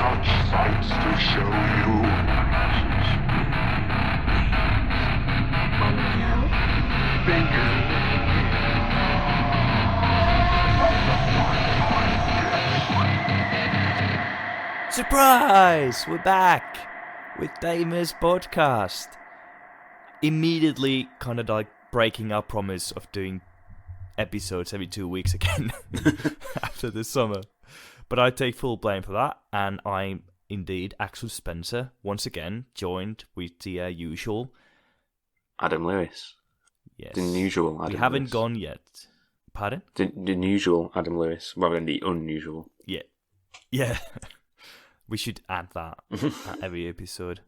such sights to show you. Surprise! We're back with Daymares podcast. Immediately kind of like breaking our promise of doing episodes every 2 weeks again after the summer. But I take full blame for that, and I'm indeed Axel Spencer, once again joined with the usual Adam Lewis. Yes. The unusual Adam We haven't Lewis. gone yet. Pardon? The unusual Adam Lewis, rather than the unusual. Yeah. Yeah. We should add that at every episode.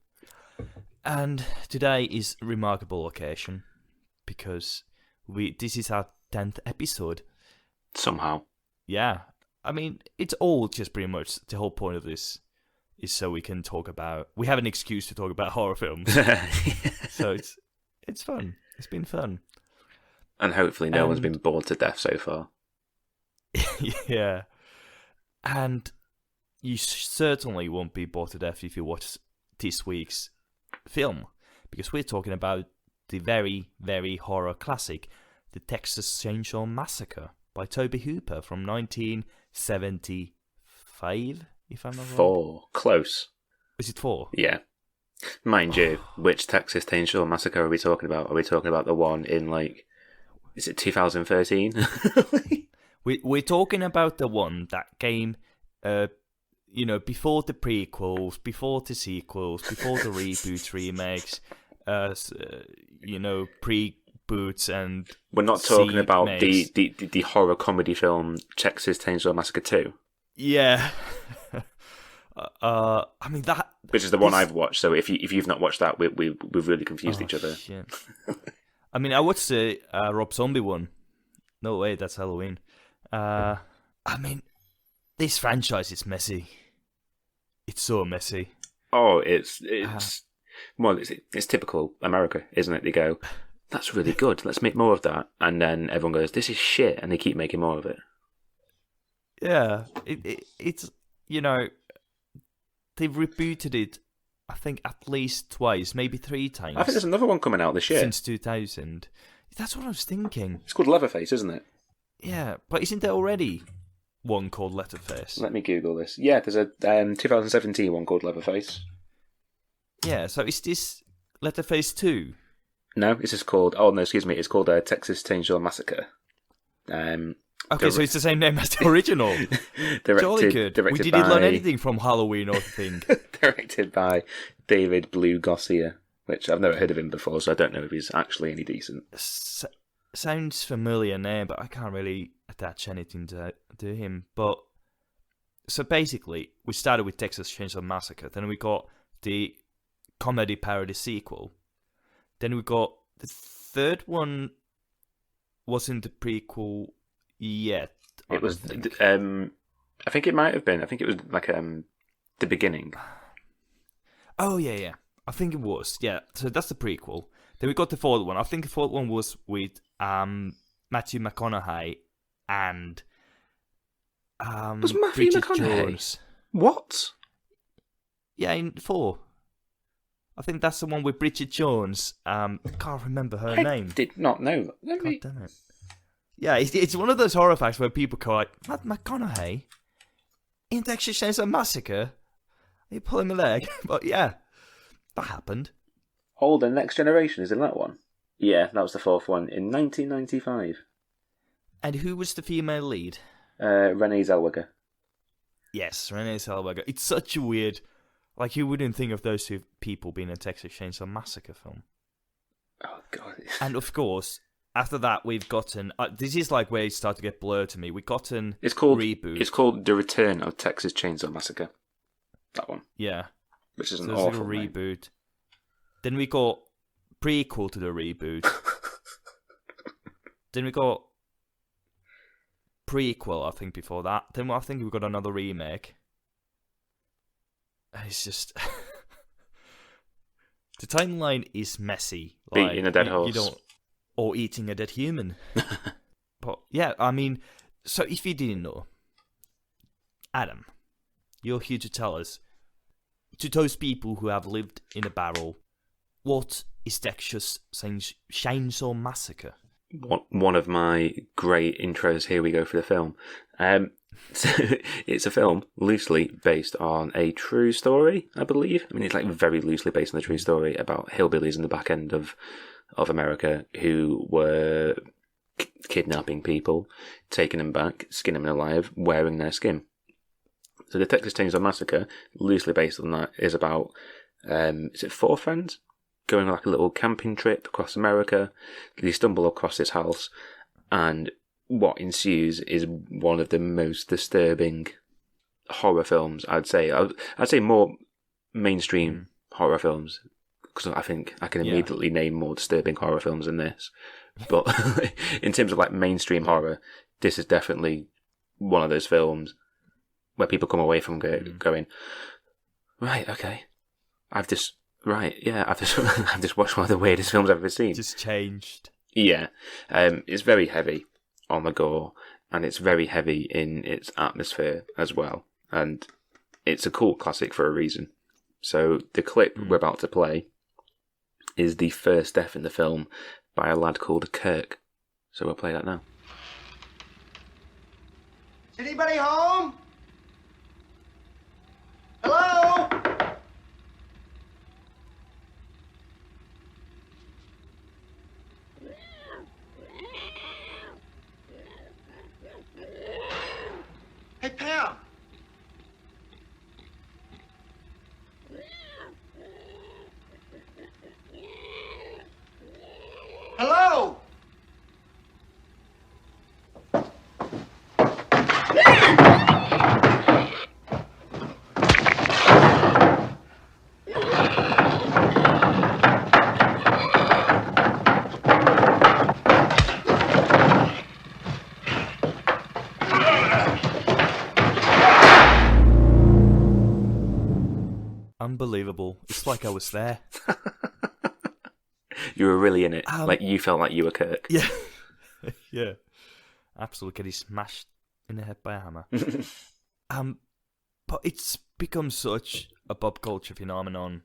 And today is a remarkable occasion because this is our 10th episode. Somehow. Yeah. I mean, it's all just pretty much the whole point of this is so we can talk about... We have an excuse to talk about horror films. So it's fun. It's been fun. And hopefully no one's been bored to death so far. Yeah. And you certainly won't be bored to death if you watch this week's film, because we're talking about the very, very horror classic, The Texas Chainsaw Massacre by Tobe Hooper from 1975, if I'm not wrong. 4. Close. Is it 4? Yeah. Mind you, which Texas Chainsaw Massacre are we talking about? Are we talking about the one in, like, is it 2013? We're talking about the one that came... before the prequels, before the sequels, before the reboots, remakes, pre-boots and... We're not talking about makes. the horror comedy film Texas Chainsaw Massacre 2. Yeah. I mean, that... Which is the one I've watched, so if you've not watched that, we've really confused each other. Shit. I mean, I watched the Rob Zombie one. No way, that's Halloween. I mean, this franchise is messy. It's so messy. Oh, it's typical America, isn't it? They go, that's really good, let's make more of that. And then everyone goes, this is shit, and they keep making more of it. Yeah, it's, they've rebooted it, I think, at least twice, maybe 3 times. I think there's another one coming out this year. Since 2000. That's what I was thinking. It's called Leatherface, isn't it? Yeah, but isn't there already one called Leatherface? Let me Google this. Yeah, there's a 2017 one called Leatherface. Yeah, so is this Leatherface 2? No, this is called... Oh, no, excuse me. It's called Texas Chainsaw Massacre. Okay, so it's the same name as the original. Jolly good. We didn't learn anything from Halloween or thing. Directed by David Blue Garcia, which I've never heard of him before, so I don't know if he's actually any decent. Sounds familiar name, but I can't really attach anything to him. But so basically, we started with Texas Chainsaw Massacre. Then we got the comedy parody sequel. Then we got the third one. Wasn't the prequel yet? It was. I think it might have been. I think it was like the beginning. Oh yeah. I think it was. Yeah. So that's the prequel. Then we got the fourth one. I think the fourth one was with Matthew McConaughey and was Matthew Bridget McConaughey? Jones. What? Yeah, in 4. I think that's the one with Bridget Jones. Can't remember her name. Did not know. God damn it. Yeah, it's one of those horror facts where people go like, Matt McConaughey in Texas Chainsaw Massacre? Are you pulling my leg? But yeah, that happened. Oh, the Next Generation is in that one. Yeah, that was the 4th one in 1995. And who was the female lead? Renee Zellweger. Yes, Renee Zellweger. It's such a weird... Like, you wouldn't think of those two people being a Texas Chainsaw Massacre film. Oh, God. And, of course, after that, we've gotten... this is, like, where it started to get blurred to me. We've gotten reboot. It's called The Return of Texas Chainsaw Massacre. That one. Yeah. Which is so an awful reboot. Name. Then we got prequel to the reboot. Then we got prequel, I think, before that. Then I think we got another remake. And it's just... the timeline is messy. Like, eating a dead horse. You don't... Or eating a dead human. But, yeah, I mean... So, if you didn't know... Adam, you're here to tell us, to those people who have lived in a barrel, what is Texas Chainsaw Massacre? One of my great intros. Here we go for the film. So it's a film loosely based on a true story, I believe. I mean, it's like very loosely based on a true story about hillbillies in the back end of America who were kidnapping people, taking them back, skinning them alive, wearing their skin. So the Texas Chainsaw Massacre, loosely based on that, is about, is it 4 friends going on like a little camping trip across America? They stumble across this house, and what ensues is one of the most disturbing horror films, I'd say. I'd say more mainstream horror films, because I think I can immediately name more disturbing horror films than this. But in terms of like mainstream horror, this is definitely one of those films where people come away from going, right, okay, I've just watched one of the weirdest films I've ever seen. Just changed. Yeah, it's very heavy on the gore, and it's very heavy in its atmosphere as well, and it's a cult classic for a reason. So the clip we're about to play is the first death in the film by a lad called Kirk. So we'll play that now. Is anybody home? Hello? Hey, Pam. Hello? Unbelievable. It's like I was there. You were really in it. Like, you felt like you were Kirk. Yeah. Yeah. Absolutely getting smashed in the head by a hammer. But it's become such a pop culture phenomenon.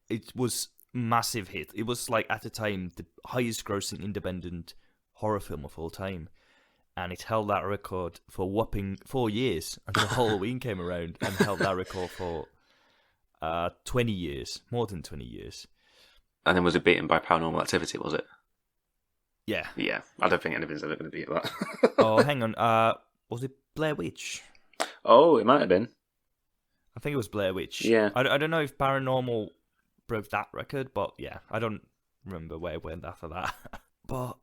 It was massive hit. It was, like, at the time, the highest grossing independent horror film of all time. And it held that record for a whopping 4 years until Halloween came around, and held that record for 20 years, more than 20 years. And then was it beaten by Paranormal Activity, was it? Yeah. Yeah, I don't think anything's ever going to beat that. Oh, hang on. Was it Blair Witch? Oh, it might have been. I think it was Blair Witch. Yeah. I don't know if Paranormal broke that record, but yeah, I don't remember where it went after that. But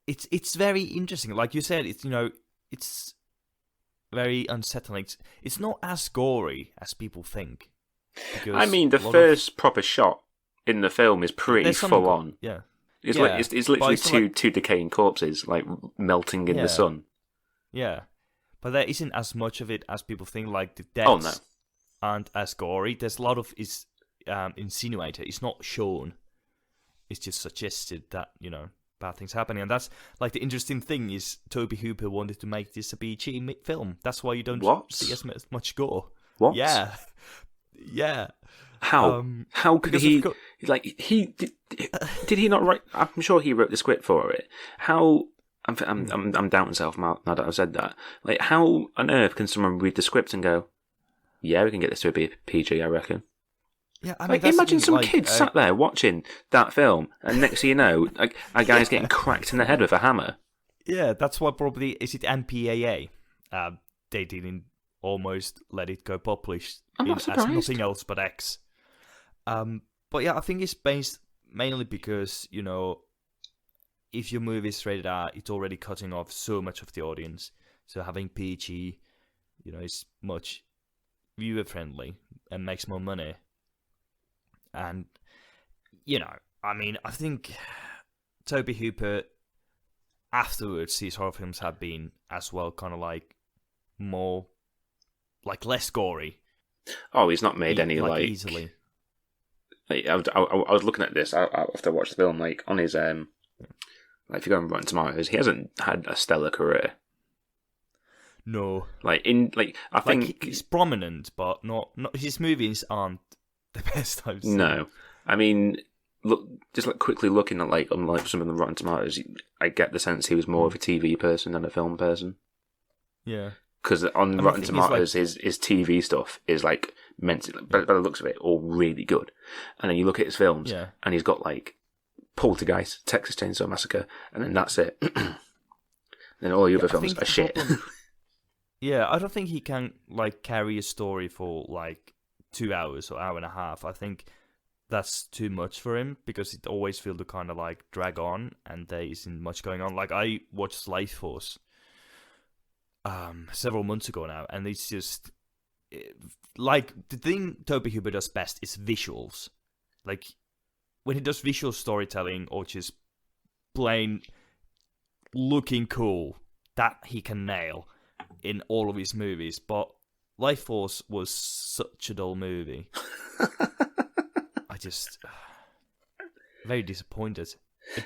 it's very interesting. Like you said, it's very unsettling. It's not as gory as people think. I mean, the first proper shot in the film is pretty full on. Yeah. It's literally two decaying corpses, like, melting in the sun. Yeah. But there isn't as much of it as people think. Like, the deaths aren't as gory. There's a lot of insinuated. It's not shown. It's just suggested that, bad things happening. And that's, like, the interesting thing is Tobe Hooper wanted to make this a PG film. That's why you don't see as much gore. What? Yeah. Yeah. How? How could he? Did he not write? I'm sure he wrote the script for it. How? I'm doubting myself now that I've said that. Like, how on earth can someone read the script and go, "Yeah, we can get this to be a PG"? I reckon. Yeah, I mean, imagine some kid sat there watching that film, and next thing you know, a guy's getting cracked in the head with a hammer. Yeah, that's why probably is it MPAA? They didn't almost let it go published as nothing else but X. But yeah, I think it's based mainly because, if your movie is rated R, it's already cutting off so much of the audience. So having PG, is much viewer friendly and makes more money. And, I think Tobe Hooper, afterwards, his horror films have been as well kind of like more, like, less gory. Oh, he's not made any, like easily. Like, I was looking at this after I watched the film, like, on his, like, if you go on Rotten Tomatoes, he hasn't had a stellar career. No. I Like, think he's prominent, but not his movies aren't the best I've seen. no. I mean, look, just like quickly looking at like on some of the Rotten Tomatoes, I get the sense he was more of a TV person than a film person. Yeah. Because on And I Rotten think he's, Tomatoes, his TV stuff is like meant to, by the looks of it, all really good. And then you look at his films, Yeah. and he's got like Poltergeist, Texas Chainsaw Massacre, and then that's it. Then all the other I films think are the shit. problem- Yeah, I don't think he can like carry a story for like 2 hours or hour and a half. I think that's too much for him because it always feels to kind of like drag on and there isn't much going on. Like I watched Life Force several months ago now, and it's just like the thing Toby Hooper does best is visuals. Like when he does visual storytelling or just plain looking cool, that he can nail in all of his movies. But Life Force was such a dull movie. I just very disappointed.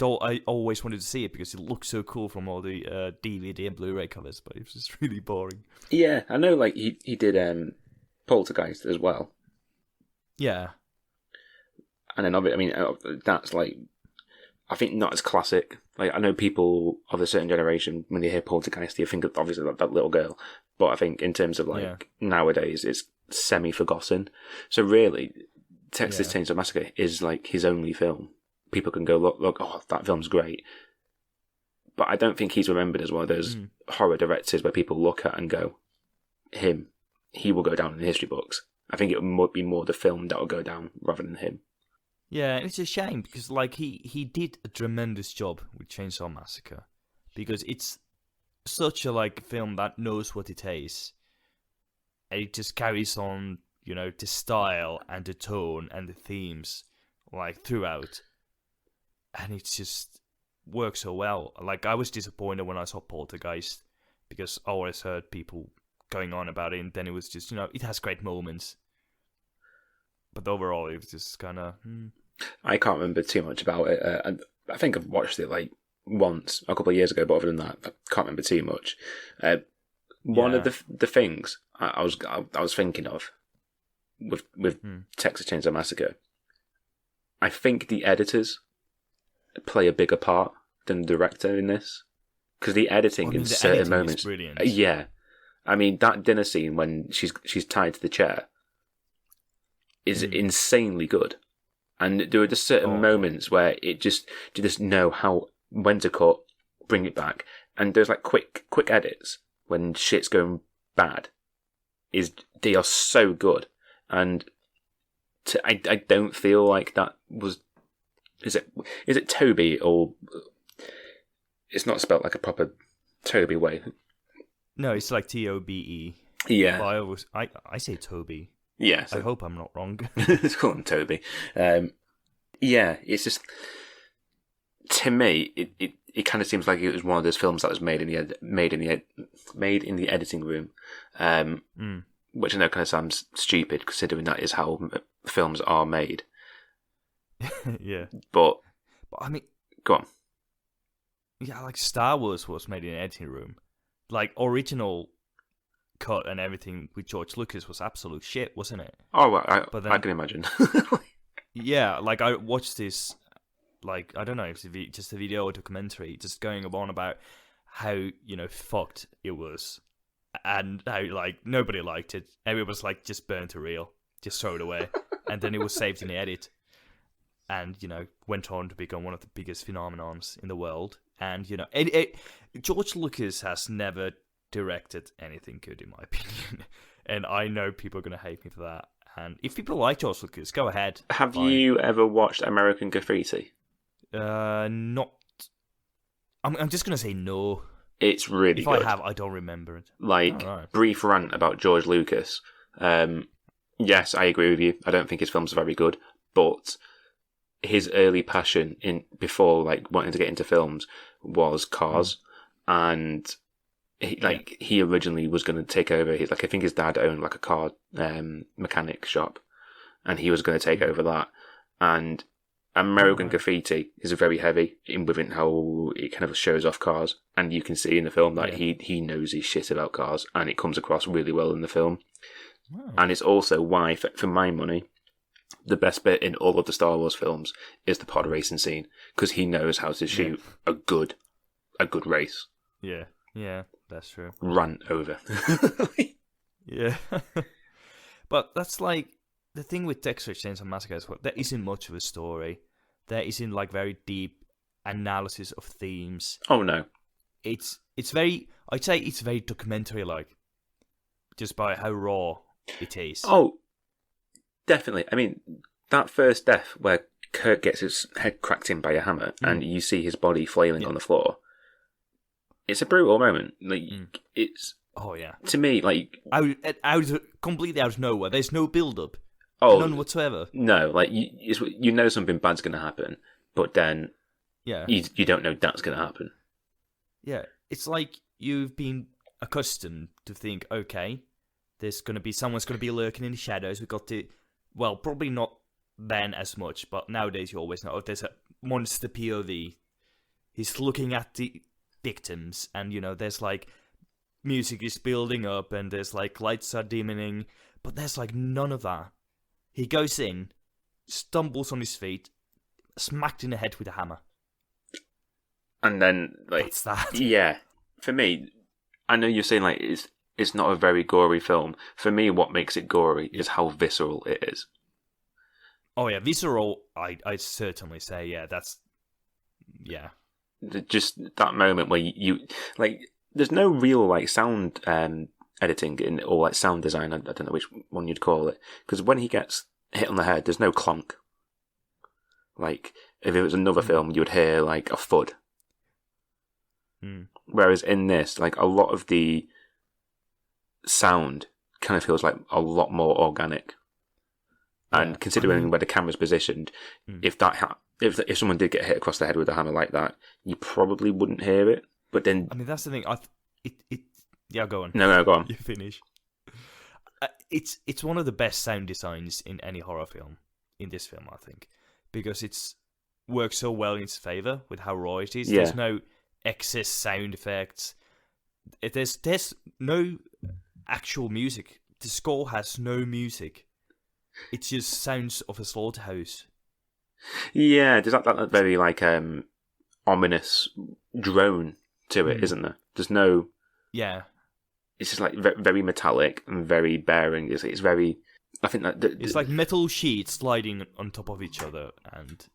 I always wanted to see it because it looked so cool from all the DVD and Blu-ray covers, but it was just really boring. Yeah, I know. Like he did Poltergeist as well, Yeah, and then I mean that's like I think not as classic. Like I know people of a certain generation when they hear Poltergeist, they think of obviously that little girl, but I think in terms of like nowadays, it's semi-forgotten. So really, Texas Chainsaw Massacre is like his only film. People can go look. Oh, that film's great. But I don't think he's remembered as one of those horror directors where people look at and go, he will go down in the history books. I think it would be more the film that will go down rather than him. yeah, and it's a shame because like he did a tremendous job with Chainsaw Massacre because it's such a like film that knows what it is, and it just carries on, you know, the style and the tone and the themes like throughout. And it just works so well. Like, I was disappointed when I saw Poltergeist because I always heard people going on about it, and then it was just, you know, it has great moments. But overall, it was just kind of... I can't remember too much about it. I think I've watched it like once, a couple of years ago, but other than that, I can't remember too much. One of the things I was thinking of with Texas Chainsaw Massacre, I think the editors play a bigger part than the director in this, because the editing in certain moments is brilliant. Yeah, I mean that dinner scene when she's tied to the chair is insanely good, and there are just certain moments where you just know when to cut, bring it back, and there's like quick edits when shit's going bad. They are so good, and I don't feel like that was. Is it Toby, or it's not spelled like a proper Toby way? No, it's like Tobe. Yeah, Well, I say Toby. Yeah, so I hope I'm not wrong. let's call him Toby. Yeah, it's just to me, it kind of seems like it was one of those films that was made in the editing room, which I know kind of sounds stupid considering that is how films are made. Yeah, but I mean, go on. Yeah, like Star Wars was made in an editing room. Like original cut and everything with George Lucas was absolute shit, wasn't it? Oh, well, I can imagine. Yeah, like I watched this, like I don't know, if it's just a video or documentary, just going on about how, you know, fucked it was, and how like nobody liked it. Everyone was like, just burn to real, just throw it away, and then it was saved in the edit. And, you know, went on to become one of the biggest phenomenons in the world. And, you know, George Lucas has never directed anything good, in my opinion. And I know people are going to hate me for that. And if people like George Lucas, go ahead. Have you ever watched American Graffiti? Not. I'm just going to say no. It's really if good. If I have, I don't remember it. Like, brief rant about George Lucas. Yes, I agree with you. I don't think his films are very good. But his early passion before like wanting to get into films was cars, and he originally was going to take over. I think his dad owned like a car mechanic shop, and he was going to take over that. And American Right. Graffiti is very heavy in within how it kind of shows off cars, and you can see in the film that he knows his shit about cars, and it comes across really well in the film. Wow. And it's also why, for my money, the best bit in all of the Star Wars films is the pod racing scene, because he knows how to shoot a good race. Yeah, that's true. Run over. Yeah. But that's like the thing with Texas Chainsaw Massacre is there isn't much of a story. There isn't like very deep analysis of themes. Oh no. It's very, I'd say it's very documentary like, just by how raw it is. Oh, definitely. I mean, that first death where Kurt gets his head cracked in by a hammer and you see his body flailing on the floor. It's a brutal moment. Like it's. Oh yeah. To me, like completely out of nowhere. There's no build up. Oh, none whatsoever. No, like you know something bad's going to happen, but then you don't know that's going to happen. Yeah, it's like you've been accustomed to think, okay, someone's going to be lurking in the shadows. We got to, well, probably not then as much, but nowadays you always know there's a monster POV. He's looking at the victims, and there's like music is building up, and there's like lights are dimming, but there's like none of that. He goes in, stumbles on his feet, smacked in the head with a hammer. And then, like... That's that. Yeah. For me, I know you're saying, like, it's not a very gory film. For me, what makes it gory is how visceral it is. Oh, yeah. Visceral, I'd certainly say, yeah, that's... Yeah. Just that moment where you like, there's no real, like, sound... editing or like sound design, I don't know which one you'd call it, because when he gets hit on the head there's no clunk. Like if it was another film you would hear like a thud. Whereas in this, like, a lot of the sound kind of feels like a lot more organic. And considering where the camera's positioned, if someone did get hit across the head with a hammer like that, you probably wouldn't hear it. But then that's the thing. Yeah, go on. No, go on. You finish. It's one of the best sound designs in any horror film. In this film, I think, because it's works so well in its favor with how raw it is. Yeah. There's no excess sound effects. There's no actual music. The score has no music. It just sounds of a slaughterhouse. Yeah, there's that very like ominous drone to it, isn't there? There's no. Yeah. It's just like very metallic and very bearing. It's very. I think that it's like metal sheets sliding on top of each other and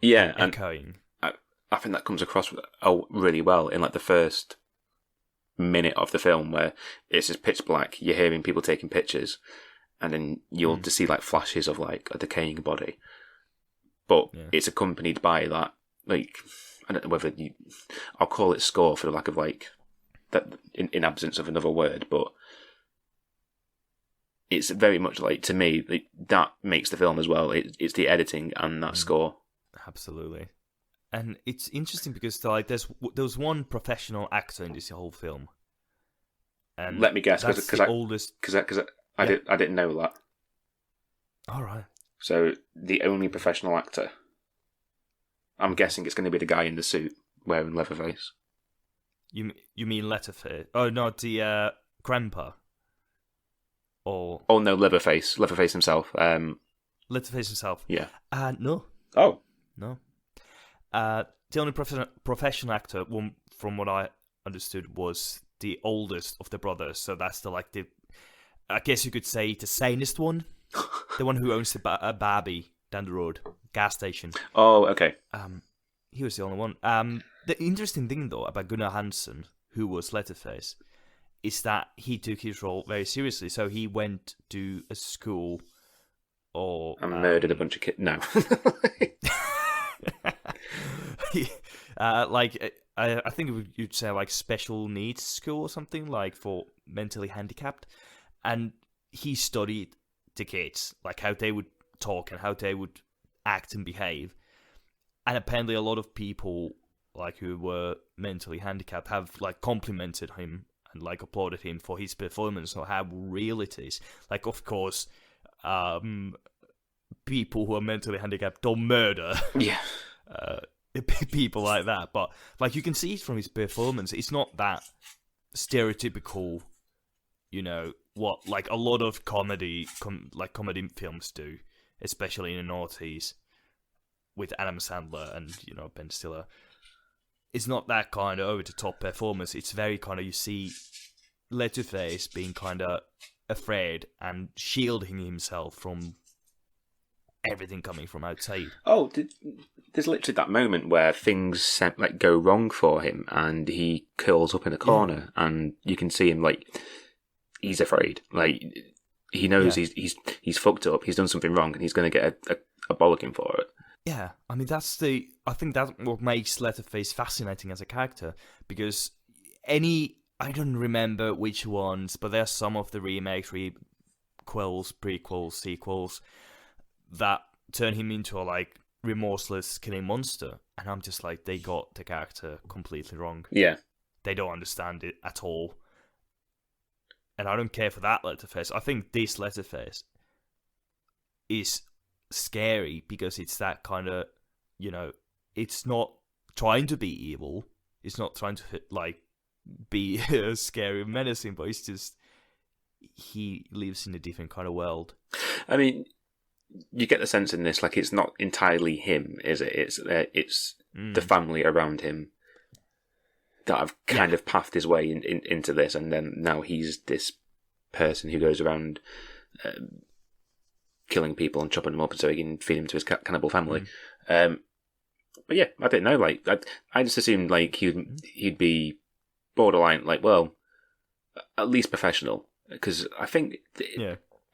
And echoing. I think that comes across really well in like the first minute of the film, where it's just pitch black. You're hearing people taking pictures, and then you'll just see like flashes of like a decaying body, but it's accompanied by that, like, I don't know whether I'll call it score for the lack of like that in absence of another word, but it's very much like, to me, that makes the film as well. It's the editing and that score. Absolutely. And it's interesting because like there was one professional actor in this whole film. And let me guess, because I didn't know that. All right. So the only professional actor, I'm guessing it's going to be the guy in the suit wearing Leatherface. You mean Leatherface? Oh no, the Grandpa. Or oh no, Leatherface himself. Leatherface himself. Yeah. No. Oh no. The only professional actor, from what I understood, was the oldest of the brothers. So that's I guess you could say, the sanest one, the one who owns a Barbie down the road, gas station. Oh, okay. He was the only one. The interesting thing though about Gunnar Hansen, who was Leatherface, is that he took his role very seriously. So he went to a school and murdered a bunch of kids. No. I think you'd say like special needs school or something, like for mentally handicapped, and he studied the kids, like how they would talk and how they would act and behave. And apparently a lot of people like who were mentally handicapped have like complimented him and like applauded him for his performance or how real it is. Like, of course, people who are mentally handicapped don't murder Yeah. people like that. But like you can see it from his performance, it's not that stereotypical, what like a lot of comedy films do, especially in the noughties with Adam Sandler and Ben Stiller. It's not that kind of over the top performance. It's very kind of, you see Leatherface being kind of afraid and shielding himself from everything coming from outside. Oh, there's literally that moment where things like go wrong for him, and he curls up in a corner, and you can see him like he's afraid. Like he knows he's fucked up. He's done something wrong, and he's going to get a bollocking for it. Yeah, I mean I think that's what makes Leatherface fascinating as a character, because I don't remember which ones, but there's some of the remakes, prequels, sequels that turn him into a like remorseless killing monster, and I'm just like, they got the character completely wrong. Yeah, they don't understand it at all, and I don't care for that Leatherface. I think this Leatherface is scary because it's that kind of, it's not trying to be evil, it's not trying to like be scary and menacing, but it's just he lives in a different kind of world. I mean, you get the sense in this, like, it's not entirely him, is it? It's the family around him that have kind of pathed his way into this, and then now he's this person who goes around killing people and chopping them up so he can feed them to his cannibal family. But yeah, I didn't know. Like, I just assumed like he'd be borderline, like, well, at least professional, because I think.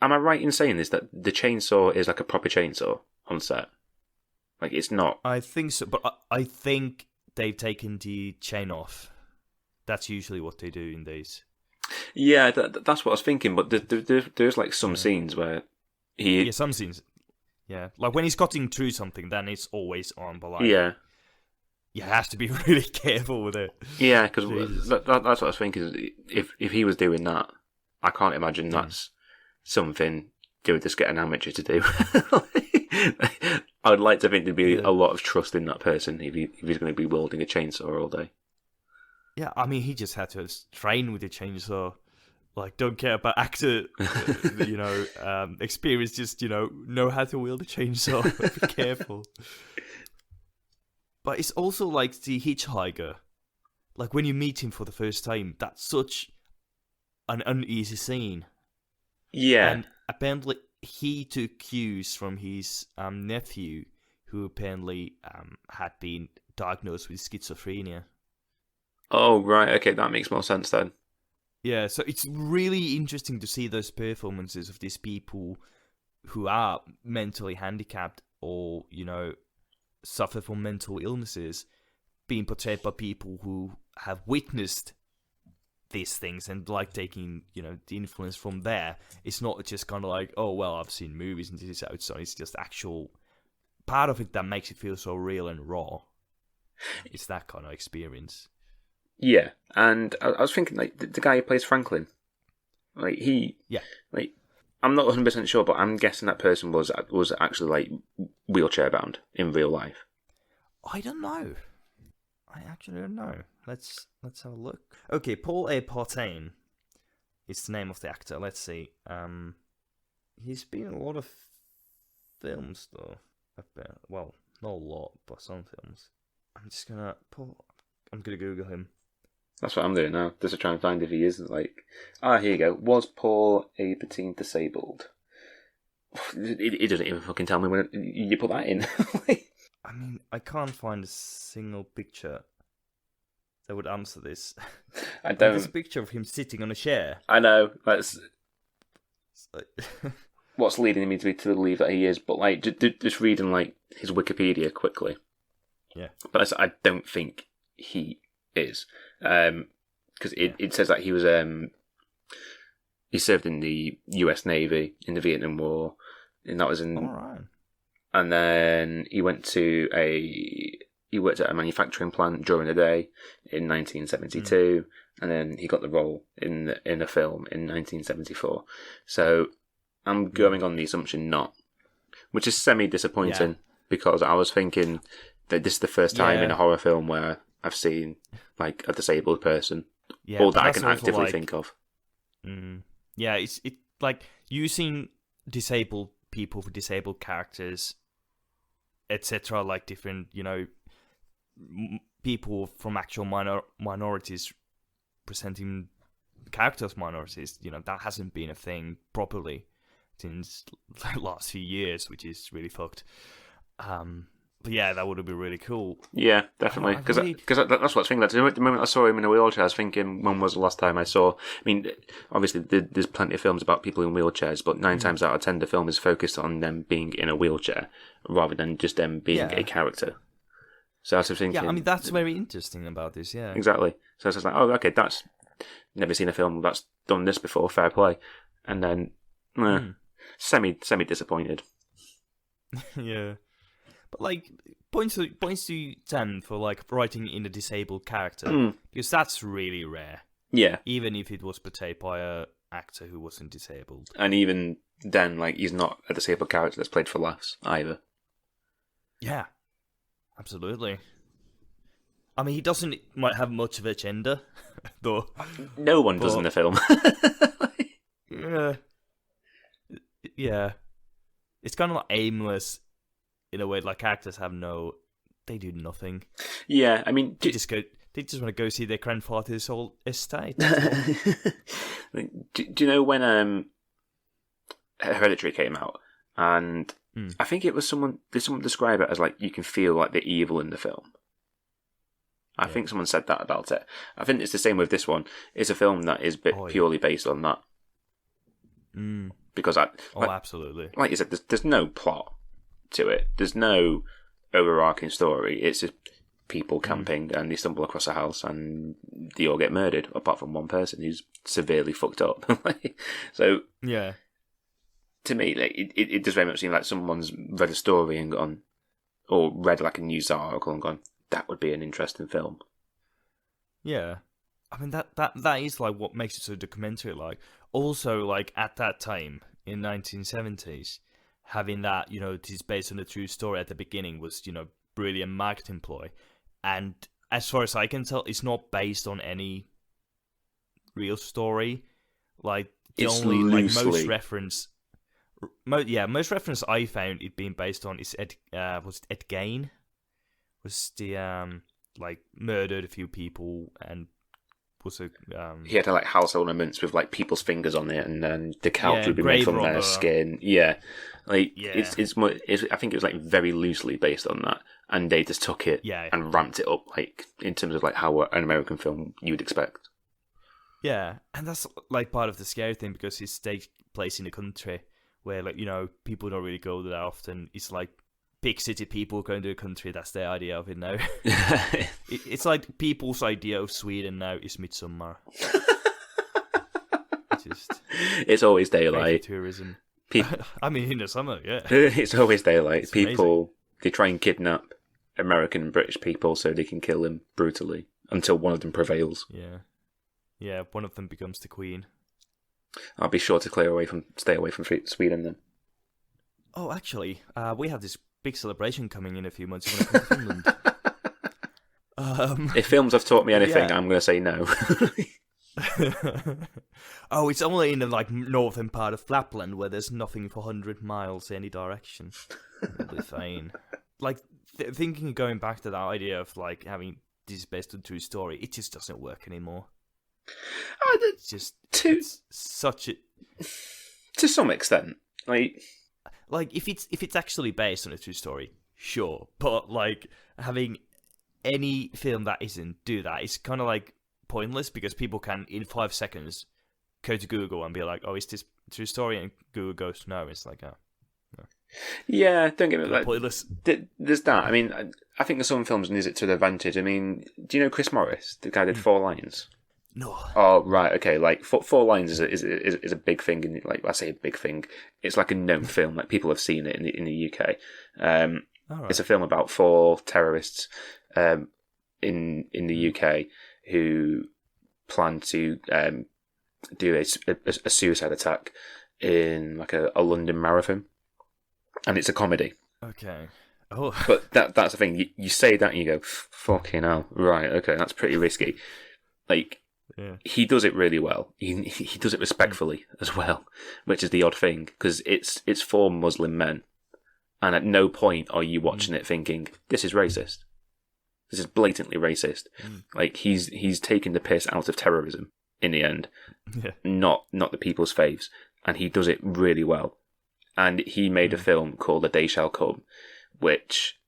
Am I right in saying this, that the chainsaw is like a proper chainsaw on set? Like, it's not. I think so, but I think they've taken the chain off. That's usually what they do in these. Yeah, that's what I was thinking. But there's like some scenes where he. Yeah, some scenes. Yeah, like when he's cutting through something, then it's always on. But like, you have to be really careful with it. Yeah, because that's what I was thinking. If he was doing that, I can't imagine that's something they would just get an amateur to do. I would like to think there'd be a lot of trust in that person if he's going to be wielding a chainsaw all day. Yeah, I mean, he just had to train with the chainsaw. Like, don't care about actor, experience. Just know how to wield a chainsaw. Be careful. But it's also like the hitchhiker. Like when you meet him for the first time, that's such an uneasy scene. Yeah. And apparently he took cues from his nephew, who apparently had been diagnosed with schizophrenia. Oh, right. Okay, that makes more sense then. Yeah, so it's really interesting to see those performances of these people who are mentally handicapped or, suffer from mental illnesses being portrayed by people who have witnessed these things and like taking the influence from there. It's not just kind of like, oh well, I've seen movies and this is how it's done. It's just actual part of it that makes it feel so real and raw. It's that kind of experience. Yeah, and I was thinking like the guy who plays Franklin, like I'm not 100% sure, but I'm guessing that person was actually like wheelchair bound in real life. I don't know. I actually don't know. Let's have a look. Okay, Paul A. Partain is the name of the actor. Let's see. He's been in a lot of films though. Well, not a lot, but some films. I'm gonna Google him. That's what I'm doing now, just to try and find if he isn't like. Here you go. Was Paul A. Partain disabled? It doesn't even fucking tell me when you put that in. I mean, I can't find a single picture that would answer this. I don't. There's a picture of him sitting on a chair. I know. That's what's leading me to believe that he is. But like, just reading like his Wikipedia quickly. Yeah. But I don't think he is, because it says that he was he served in the U.S. Navy in the Vietnam War, and that was in. All right. And then he worked at a manufacturing plant during the day in 1972, and then he got the role in a film in 1974. So I'm going on the assumption not. which is semi-disappointing because I was thinking that this is the first time in a horror film where I've seen like a disabled person, or that I can actively think of. Yeah, it's like using disabled people for disabled characters, etc. Like different, people from actual minorities presenting characters minorities. That hasn't been a thing properly since the last few years, which is really fucked. But yeah, that would have been really cool. Yeah, definitely. Because that's what I was thinking. The moment I saw him in a wheelchair, I was thinking, when was the last time I saw... I mean, obviously, there's plenty of films about people in wheelchairs, but 9 times out of 10, the film is focused on them being in a wheelchair, rather than just them being a character. So I was thinking... Yeah, I mean, that's very interesting about this, yeah. Exactly. So I was just like, oh, okay, that's... Never seen a film that's done this before, fair play. And then, semi-disappointed. Yeah. But like points to 10 for like writing in a disabled character, because that's really rare. Yeah. Even if it was portrayed by a actor who wasn't disabled. And even then, like, he's not a disabled character that's played for laughs either. Yeah. Absolutely. I mean, he might have much of a gender, though. No one does in the film. Yeah. It's kind of like aimless. In a way, like actors they do nothing. Yeah, I mean, they just want to go see their grandfather's old estate. Do you know when Hereditary came out, and I think it was someone describe it as like you can feel like the evil in the film. I think someone said that about it. I think it's the same with this one. It's a film that is purely based on that. Because absolutely. Like you said, there's no plot to it. There's no overarching story. It's just people camping and they stumble across a house and they all get murdered, apart from one person who's severely fucked up. So yeah, to me, like, it does very much seem like someone's read a story and gone, or read like a news article and gone, that would be an interesting film. Yeah, I mean that is like what makes it so documentary. Like also like at that time in 1970s. Having that, it is based on a true story at the beginning was, brilliant marketing ploy. And as far as I can tell, it's not based on any real story. Like, the it's only, loosely. Most reference I found it being based on is Ed Gein. Was the, murdered a few people and was a... he had like house ornaments with like people's fingers on it, and then the couch would be made from their skin. Yeah, it's more. I think it was like very loosely based on that, and they just took it and ramped it up like in terms of like how an American film you'd expect. Yeah, and that's like part of the scary thing because it takes place in a country where people don't really go that often. It's like big city people going to a country, that's their idea of it now. It's like people's idea of Sweden now is Midsummer. It's always daylight. Tourism. I mean, in the summer, yeah. It's always daylight. It's people, amazing. They try and kidnap American and British people so they can kill them brutally until one of them prevails. Yeah, one of them becomes the queen. I'll be sure to stay away from Sweden then. Oh, actually, we have this big celebration coming in a few months. You're going to come to Finland. If films have taught me anything, I'm going to say no. Oh, it's only in the northern part of Lapland where there's nothing for 100 miles any direction. It'll be fine. Thinking going back to that idea of having this based on true story, it just doesn't work anymore. It's just it's such a to some extent, if it's actually based on a true story, sure, but having any film that isn't do that, it's kind of pointless because people can in 5 seconds go to Google and be like, "Oh, is this a true story?" and Google goes, "No." It's no. Yeah, don't get me wrong. Pointless. There's that. I mean, I think some films use it to their advantage. I mean, do you know Chris Morris, the guy who did 4 Lines? No. Oh, right, okay. 4 Lines is a big thing. In, I say a big thing. It's like a known film. People have seen it in the UK. Right. It's a film about 4 terrorists in the UK who plan to do a suicide attack in a London marathon. and it's a comedy. Okay. Oh. But that's the thing. You say that and you go, fucking hell, right? Okay, that's pretty risky. Like, Yeah. he does it really well. He does it respectfully as well, which is the odd thing because it's for Muslim men, and at no point are you watching it thinking this is racist. This is blatantly racist. Like he's taking the piss out of terrorism in the end, not the people's faiths, and he does it really well. And he made a film called A Day Shall Come, which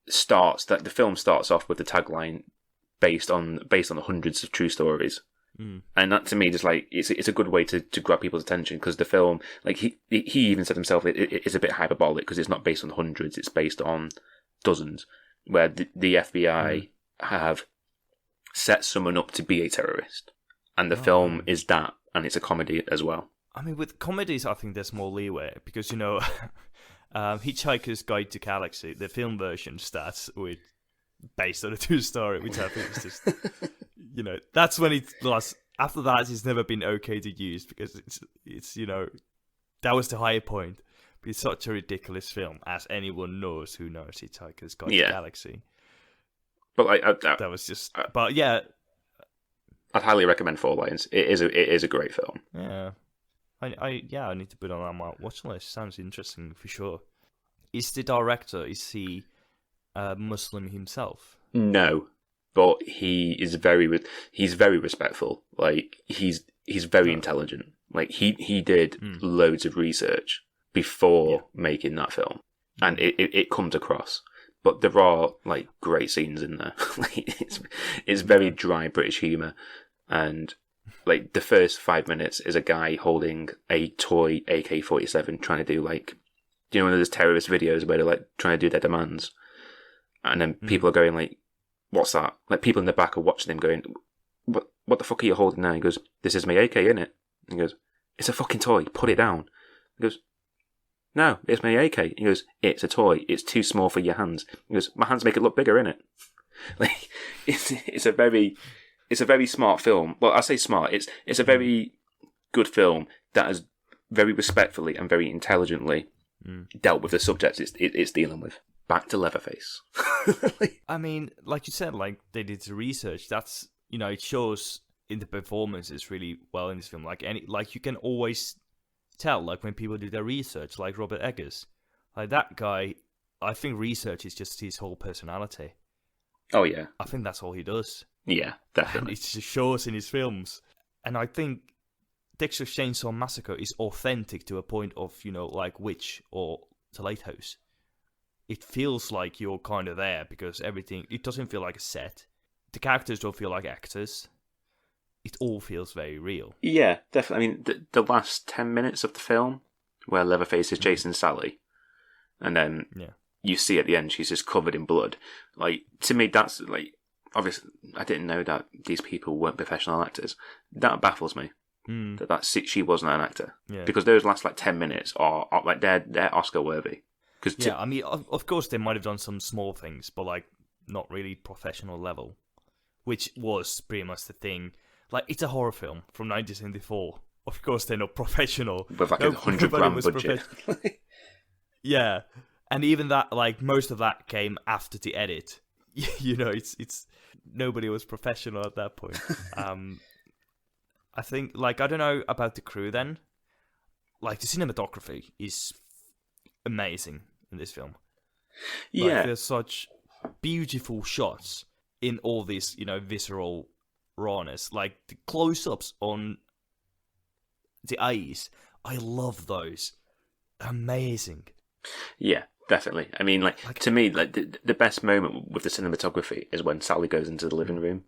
the film starts off with the tagline based on hundreds of true stories. And that to me just like it's a good way to grab people's attention because the film, like he even said himself, it is a bit hyperbolic because it's not based on hundreds, it's based on dozens, where the FBI have set someone up to be a terrorist, and the film is that, and it's a comedy as well. I mean, with comedies, I think there's more leeway because Hitchhiker's Guide to Galaxy, the film version, starts with based on a true story, which I think is just. That's when it lost. After that, it's never been okay to use because it's that was the high point. But it's such a ridiculous film, as anyone knows who knows Hitchhiker's Guide to Galaxy. But that was just. But yeah, I'd highly recommend Four Lions. It is a great film. Yeah, I need to put it on my watch list. Sounds interesting for sure. Is the director? Is he Muslim himself? No. But he's very respectful. Like he's very intelligent. Like he did loads of research before making that film, and it comes across. But there are like great scenes in there. It's very dry British humour, and like the first 5 minutes is a guy holding a toy AK-47 trying to do like, one of those terrorist videos where they're like trying to do their demands, and then people are going like, what's that? Like people in the back are watching him going, what the fuck are you holding now? He goes, this is my AK, innit? He goes, it's a fucking toy, put it down. He goes, no, it's my AK. He goes, it's a toy, it's too small for your hands. He goes, my hands make it look bigger, innit? Like, it's a very smart film. Well, I say smart, it's a very good film that has very respectfully and very intelligently dealt with the subjects it's dealing with. Back to Leatherface. I mean, like you said, like they did the research. That's it shows in the performances really well in this film. Like you can always tell, like when people do their research, like Robert Eggers, like that guy. I think research is just his whole personality. Oh yeah, I think that's all he does. Yeah, definitely. And it just shows in his films, and I think Texas Chainsaw Massacre is authentic to a point of like Witch or The Lighthouse. It feels like you're kind of there because it doesn't feel like a set. The characters don't feel like actors. It all feels very real. Yeah, definitely. I mean, the last 10 minutes of the film where Leatherface is chasing Sally, and then you see at the end she's just covered in blood. Like, to me, that's like, obviously, I didn't know that these people weren't professional actors. That baffles me. That she wasn't an actor. Yeah. Because those last like 10 minutes are like they're Oscar worthy. I mean, of course they might have done some small things, but like not really professional level, which was pretty much the thing. Like, it's a horror film from 1974. Of course they're not professional. With like $100 grand budget. Yeah, and even that, like most of that came after the edit. It's nobody was professional at that point. I think, like, I don't know about the crew then. Like, the cinematography is amazing in this film. Yeah. Like, there's such beautiful shots in all this, visceral rawness. Like, the close-ups on the eyes. I love those. Amazing. Yeah, definitely. I mean, like to me, like the best moment with the cinematography is when Sally goes into the living room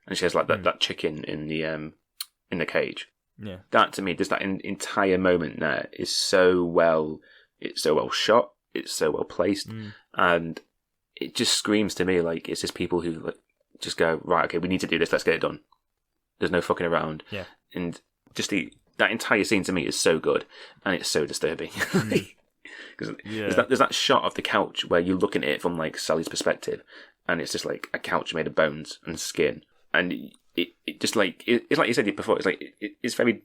and she has like that chicken in the cage. Yeah. That to me, just that entire moment there is so well. It's so well shot. It's so well placed, and it just screams to me like it's just people who like just go, right, okay, we need to do this. Let's get it done. There's no fucking around. Yeah. And just that entire scene to me is so good, and it's so disturbing. Because there's that shot of the couch where you're looking at it from like Sally's perspective, and it's just like a couch made of bones and skin, and it just like it's like you said before. It's like it's very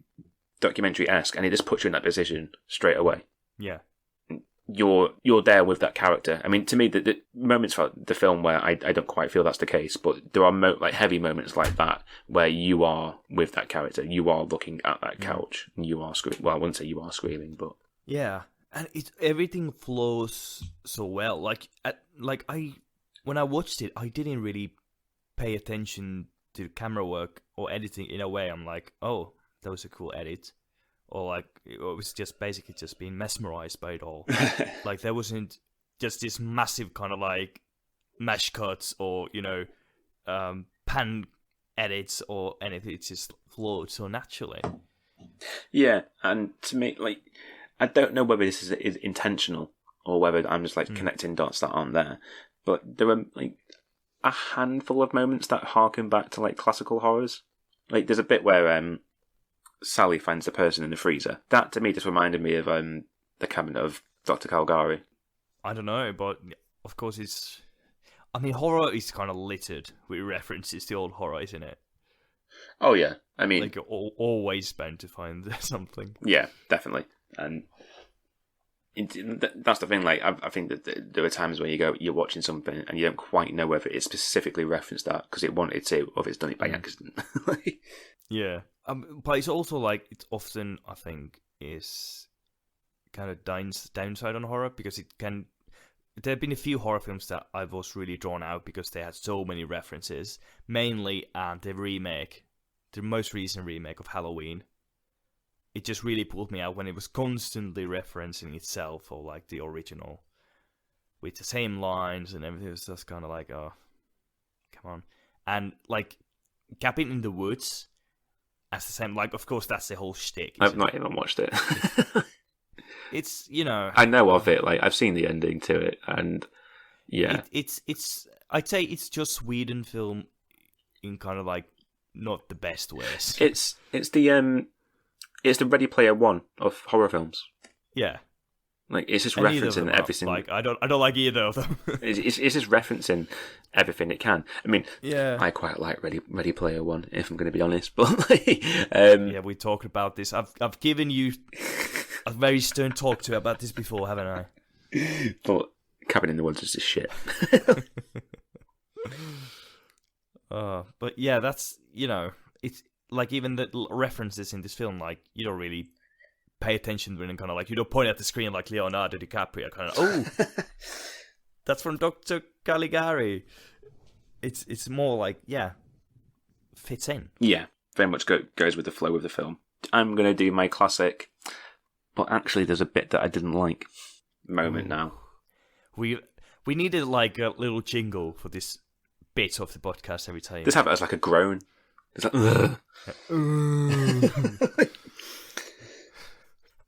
documentary-esque, and it just puts you in that position straight away. Yeah. you're there with that character. I mean, to me, the moments for the film where I don't quite feel that's the case, but there are like heavy moments like that where you are with that character. You are looking at that couch, and you are screaming. Well, I wouldn't say you are screaming, but yeah, and everything flows so well. When I watched it, I didn't really pay attention to the camera work or editing in a way. I'm like, oh, that was a cool edit. Or like it was just basically just being mesmerized by it all. Like there wasn't just this massive kind of like mesh cuts or pan edits or anything. It just flowed so naturally. Yeah, and to me, like I don't know whether this is intentional or whether I'm just like connecting dots that aren't there. But there are like a handful of moments that harken back to like classical horrors. Like there's a bit where Sally finds the person in the freezer. That to me just reminded me of the cabinet of Dr. Caligari. I don't know, but of course horror is kind of littered with references to old horror, isn't it? Oh yeah, I mean, like you're always bound to find something. Yeah, definitely, and that's the thing. Like I think that there are times where you're watching something and you don't quite know whether it specifically referenced that because it wanted to, or if it's done it by accident. Yeah. But it's also like it often, I think, is kind of downside on horror because it can. There have been a few horror films that I was really drawn out because they had so many references. Mainly, the most recent remake of Halloween. It just really pulled me out when it was constantly referencing itself or like the original, with the same lines and everything. It was just kind of like, oh, come on, and like Cabin in the Woods. As the same, like, of course, that's the whole shtick. I've not even watched it. It's I know of it. Like, I've seen the ending to it, and yeah, it's. I'd say it's just Sweden film in kind of like not the best ways. It's the Ready Player One of horror films. Yeah. Like it's just referencing everything. Like I don't like either of them. it's just referencing everything it can. I mean, yeah, I quite like Ready Player One, if I'm going to be honest. But yeah, we talked about this. I've given you a very stern talk to about this before, haven't I? But Cabin in the Woods is just shit. But yeah, that's it's like even the references in this film, like you don't really pay attention when kind of like you don't point at the screen like Leonardo DiCaprio, kind of that's from Dr. Caligari. It's more like fits in. Yeah, very much goes with the flow of the film. I'm gonna do my classic, but actually there's a bit that I didn't like moment now. We needed like a little jingle for this bit of the podcast every time. Just have it as like a groan. It's like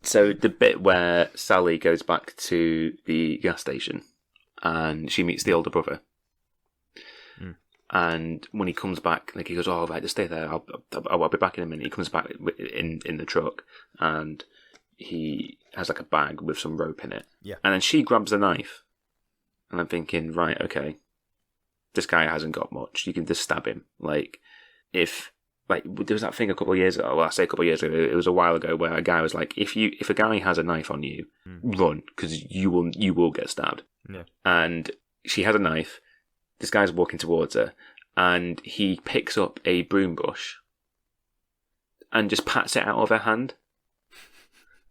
So the bit where Sally goes back to the gas station and she meets the older brother, and when he comes back, like he goes, "Oh, right, just stay there. I'll be back in a minute." He comes back in the truck and he has like a bag with some rope in it. Yeah, and then she grabs a knife, and I'm thinking, right, okay, this guy hasn't got much. You can just stab him. Like if. Like there was that thing a couple of years ago. Well, I say a couple of years ago. It was a while ago where a guy was like, "If a guy has a knife on you, run because you will get stabbed." Yeah. And she has a knife. This guy's walking towards her, and he picks up a broom brush and just pats it out of her hand,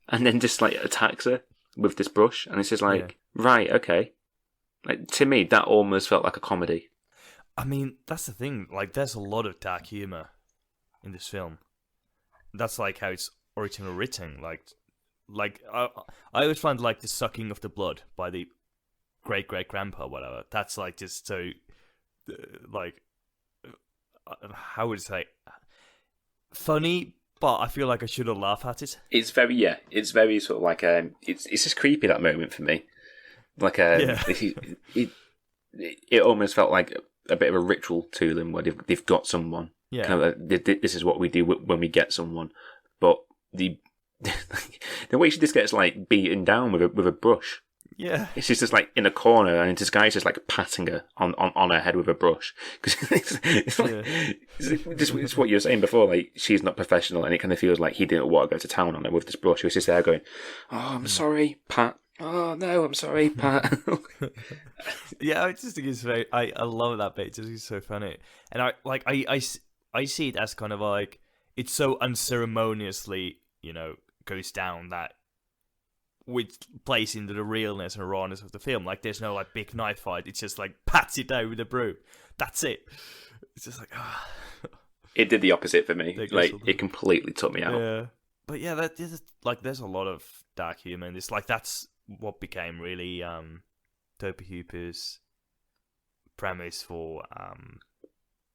and then just like attacks her with this brush. And it's just like, right, okay. Like to me, that almost felt like a comedy. I mean, that's the thing. Like, there's a lot of dark humor in this film. That's like how it's originally written. Like I always find like the sucking of the blood by the great grandpa, whatever. That's like just so like how would I say, funny, but I feel like I shouldn't laugh at it. It's very sort of like it's just creepy, that moment for me. Like it almost felt like a bit of a ritual to them where they've got someone. Yeah. Kind of like, this is what we do when we get someone. But the way she just gets like beaten down with a brush. Yeah. She's just like in a corner, and this guy's just like patting her on her head with a brush. Because it's what you were saying before. Like she's not professional, and it kind of feels like he didn't want to go to town on her with this brush. He was just there going, "Oh, I'm sorry, pat." Oh no, I'm sorry, Pat. Yeah, I just think it's very. I love that bit. It's just so funny, and I see it as kind of like it's so unceremoniously, goes down that which plays into the realness and rawness of the film. Like, there's no like big knife fight. It's just like pats it down with a broom. That's it. It's just like It did the opposite for me. Take Like, us it completely took me out. Yeah, but yeah, that is like there's a lot of dark humor in this. Like, that's what became really Toby Hooper's premise for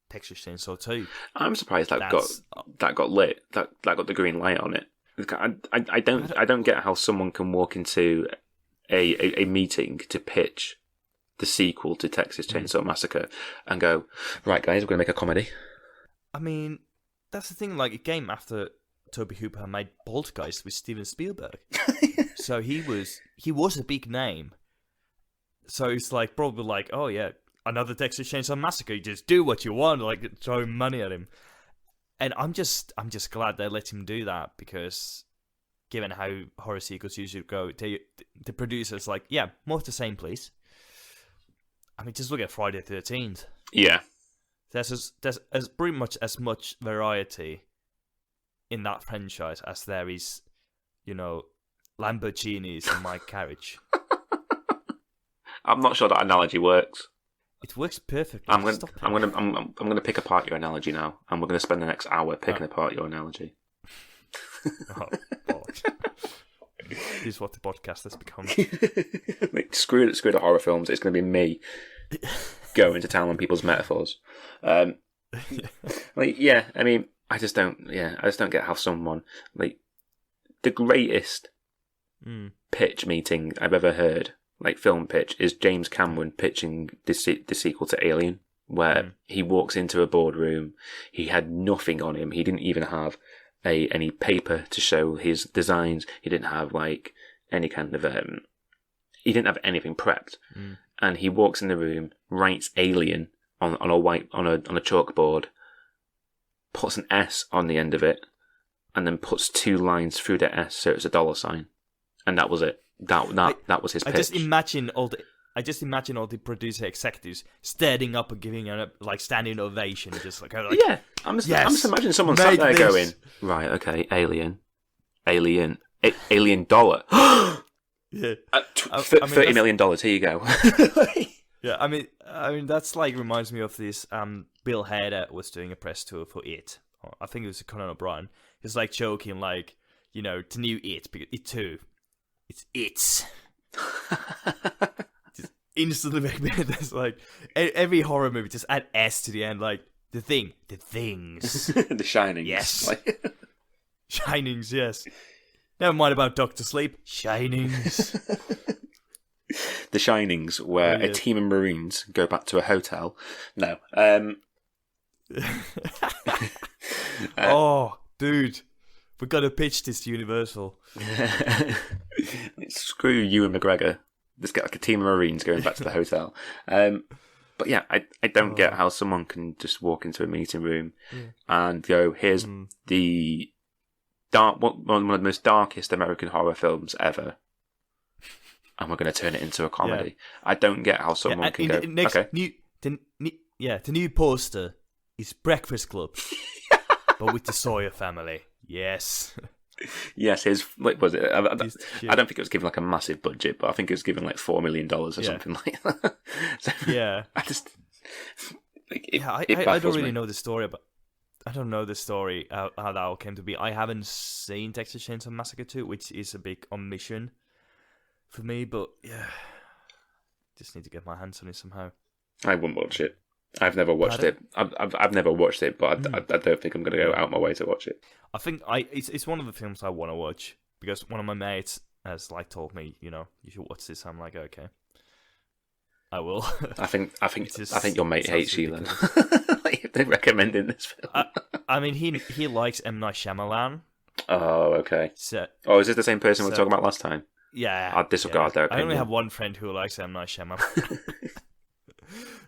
Texas Chainsaw 2. I'm surprised that That's- got lit. That got the green light on it. I don't get how someone can walk into a meeting to pitch the sequel to Texas Chainsaw Massacre and go, right guys, we're gonna make a comedy. I mean, that's the thing. Like, it came after Toby Hooper made Poltergeist with Steven Spielberg, so he was a big name. So it's like probably like, oh yeah, another Texas Chainsaw Massacre. You just do what you want, like throw money at him. And I'm just glad they let him do that, because given how horror sequels usually go, the producers like, yeah, more of the same, please. I mean, just look at Friday the 13th. Yeah. There's pretty much as much variety in that franchise as there is, Lamborghinis in my carriage. I'm not sure that analogy works. It works perfectly. I'm Stop it. gonna pick apart your analogy now, and we're gonna spend the next hour picking apart your analogy. Oh, bollocks. This is what the podcast has become. Like, screw the horror films. It's gonna be me going to town on people's metaphors. Like, yeah, I mean, I just don't get how someone, like, the greatest pitch meeting I've ever heard, like film pitch, is James Cameron pitching the sequel to Alien, where he walks into a boardroom. He had nothing on him. He didn't even have any paper to show his designs. He didn't have like any kind of he didn't have anything prepped. And he walks in the room, writes Alien on a chalkboard, puts an S on the end of it, and then puts 2 lines through the S so it's a $sign, and that was it. That was his pitch. I just imagine all the producer executives standing up and giving a standing ovation, just like yeah. I'm just imagining someone sat there going, right, okay, Alien dollar. Yeah, $30 million. Here you go. Yeah, I mean that's like reminds me of this. Bill Hader was doing a press tour for It. I think it was Conan O'Brien. He's like joking, like, the new It, because It 2, it's It's. Just instantly make me. There's like every horror movie just add S to the end, like the things, The Shining. Yes. Shinings, yes. Never mind about Doctor Sleep. Shinings. The Shinings, where a team of Marines go back to a hotel. No. Oh, dude. We've got to pitch this to Universal. Screw Ewan McGregor. Just get like a team of Marines going back to the hotel. But yeah, I don't get how someone can just walk into a meeting room and go, here's the one of the most darkest American horror films ever, and we're going to turn it into a comedy. Yeah. I don't get how someone can go. The new poster is Breakfast Club, but with the Sawyer family. Yes. Yes, was it? I don't think it was given like a massive budget, but I think it was given like $4 million or something like that. So, yeah. I just. I don't really know the story, but I don't know the story how that all came to be. I haven't seen Texas Chainsaw Massacre 2, which is a big omission for me, but yeah, just need to get my hands on it somehow. I wouldn't watch it. I've never watched it. I've never watched it, but I don't think I'm going to go out my way to watch it. I think it's one of the films I want to watch, because one of my mates has told me, you should watch this. I'm like, okay, I will. I think your mate hates you then. If they're recommending this film. I mean, he likes M. Night Shyamalan. Oh, okay. So, is this the same person we were talking about last time? Yeah. I'll disregard their opinion. I only have one friend who likes M. Night Shyamalan.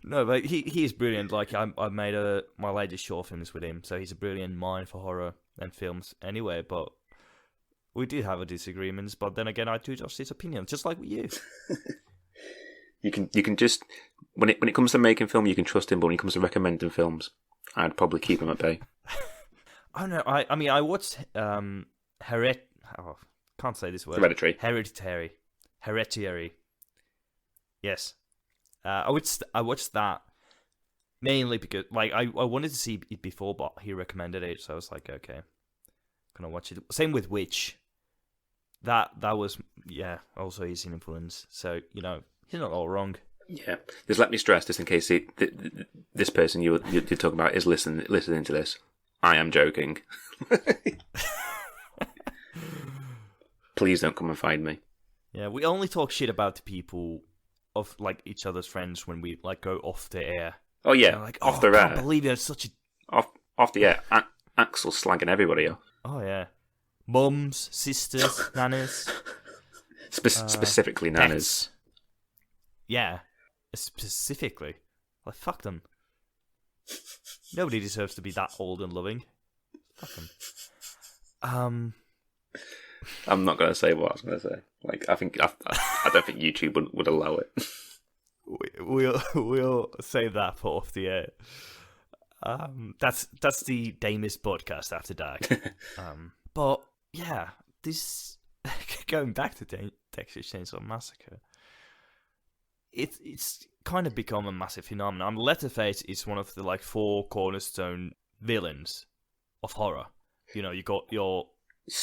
No, but he's brilliant. Like, I made my latest short films with him, so he's a brilliant mind for horror and films anyway. But we do have a disagreements, but then again, I do trust his opinion, just like with you. You can just when it comes to making film, you can trust him, but when it comes to recommending films, I'd probably keep him at bay. I don't know. I mean, I watched can't say this word. Hereditary. Yes. I watched that mainly because like I wanted to see it before, but he recommended it, so I was like, okay, gonna watch it. Same with Witch. That was also his influence. So he's not all wrong. Yeah, just let me stress, just in case this person you're talking about is listening to this. I am joking. Please don't come and find me. Yeah, we only talk shit about the people of like each other's friends when we like go off the air. Oh yeah, like, off the air. I air. can't believe you're such a off the air. Aksel slagging everybody off. Oh yeah, mums, sisters, nannies. Specifically nannies. Pets. Yeah, specifically. Like fuck them. Nobody deserves to be that old and loving. Fuck them. I'm not going to say what I was going to say. Like, I don't think YouTube would allow it. We'll save that for off the air. That's the Daymares podcast after dark. But yeah, this going back to Texas Chainsaw Massacre, it's kind of become a massive phenomenon. Leatherface is one of the like 4 cornerstone villains of horror. You got your